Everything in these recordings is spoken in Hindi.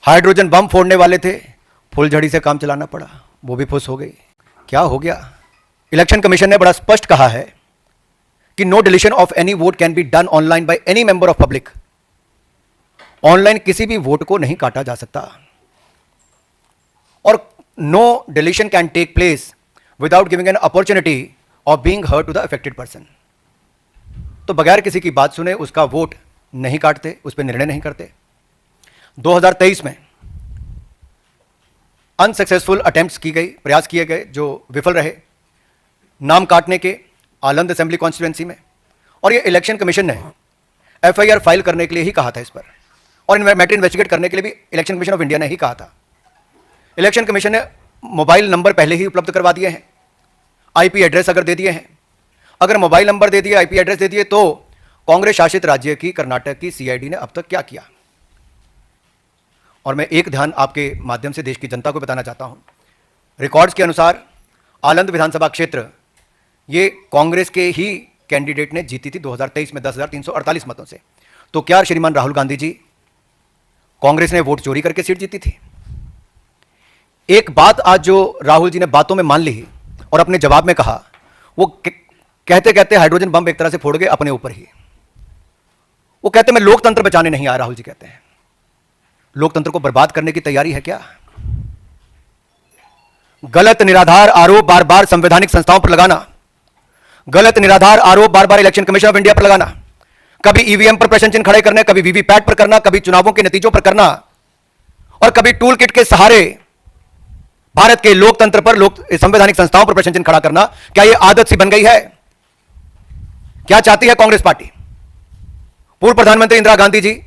हाइड्रोजन बम फोड़ने वाले थे, फुलझड़ी से काम चलाना पड़ा, वो भी फुस हो गई। क्या हो गया? इलेक्शन कमीशन ने बड़ा स्पष्ट कहा है कि no deletion of any vote can be done online by any member of public. Online किसी भी वोट को नहीं काटा जा सकता और no deletion can take place without giving an opportunity of being heard to the affected person. तो बगैर किसी की बात सुने उसका वोट नहीं काटते, उस पर निर्णय नहीं करते। 2023 में अनसक्सेसफुल अटेम्प्ट्स की गई, प्रयास किए गए जो विफल रहे नाम काटने के आलंद असेंबली कॉन्स्टिट्यूएंसी में, और ये इलेक्शन कमीशन ने एफआईआर फाइल करने के लिए ही कहा था इस पर, और मैटर इन्वेस्टिगेट करने के लिए भी इलेक्शन कमीशन ऑफ इंडिया ने ही कहा था। इलेक्शन कमीशन ने मोबाइल नंबर पहले ही उपलब्ध करवा दिए हैं, आईपी एड्रेस अगर दे दिए हैं, अगर मोबाइल नंबर दे दिए, आईपी एड्रेस दे दिए, तो कांग्रेस शासित राज्य की कर्नाटक की सीआईडी ने अब तक क्या किया? और मैं एक ध्यान आपके माध्यम से देश की जनता को बताना चाहता हूं। रिकॉर्ड्स के अनुसार आलंद विधानसभा क्षेत्र ये कांग्रेस के ही कैंडिडेट ने जीती थी 2023 में 10,348 मतों से। तो क्या श्रीमान राहुल गांधी जी, कांग्रेस ने वोट चोरी करके सीट जीती थी? एक बात आज जो राहुल जी ने बातों में मान ली और अपने जवाब में कहा, वो कहते कहते हाइड्रोजन बम एक तरह से फोड़ गए अपने ऊपर ही। वो कहते मैं लोकतंत्र बचाने नहीं आया। राहुल जी कहते हैं लोकतंत्र को बर्बाद करने की तैयारी है क्या? गलत निराधार आरोप बार बार संवैधानिक संस्थाओं पर लगाना, गलत निराधार आरोप बार बार इलेक्शन कमीशन ऑफ इंडिया पर लगाना, कभी ईवीएम पर प्रश्न चिन्ह खड़े करने, कभी वीवीपैट पर करना, कभी चुनावों के नतीजों पर करना, और कभी टूल किट के सहारे भारत के लोकतंत्र पर, संवैधानिक संस्थाओं पर प्रश्न चिन्ह खड़ा करना, क्या यह आदत सी बन गई है? क्या चाहती है कांग्रेस पार्टी? पूर्व प्रधानमंत्री इंदिरा गांधी जी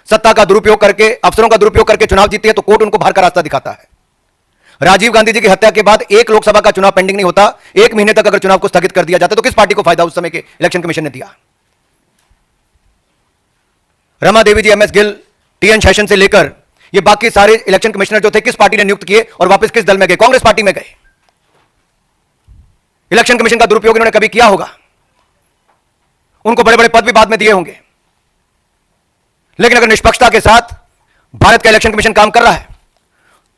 सत्ता का दुरुपयोग करके, अफसरों का दुरुपयोग करके चुनाव जीती है तो कोर्ट उनको बाहर का रास्ता दिखाता है। राजीव गांधी जी की हत्या के बाद एक लोकसभा का चुनाव पेंडिंग नहीं होता, एक महीने तक अगर चुनाव को स्थगित कर दिया जाता तो किस पार्टी को फायदा उस समय के इलेक्शन कमीशन ने दिया? रमा देवी जी, एमएस गिल, टीएन शेषन से लेकर ये बाकी सारे इलेक्शन कमिश्नर जो थे किस पार्टी ने नियुक्त किए और वापस किस दल में गए? कांग्रेस पार्टी में गए। इलेक्शन कमीशन का दुरुपयोग इन्होंने कभी किया होगा? उनको बड़े बड़े पद भी बाद में दिए होंगे, लेकिन अगर निष्पक्षता के साथ भारत का इलेक्शन कमीशन काम कर रहा है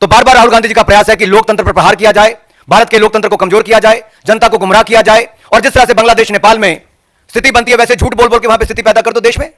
तो बार बार राहुल गांधी जी का प्रयास है कि लोकतंत्र पर प्रहार किया जाए, भारत के लोकतंत्र को कमजोर किया जाए, जनता को गुमराह किया जाए, और जिस तरह से बांग्लादेश नेपाल में स्थिति बनती है वैसे झूठ बोल बोल के वहां पे स्थिति पैदा कर दो देश में।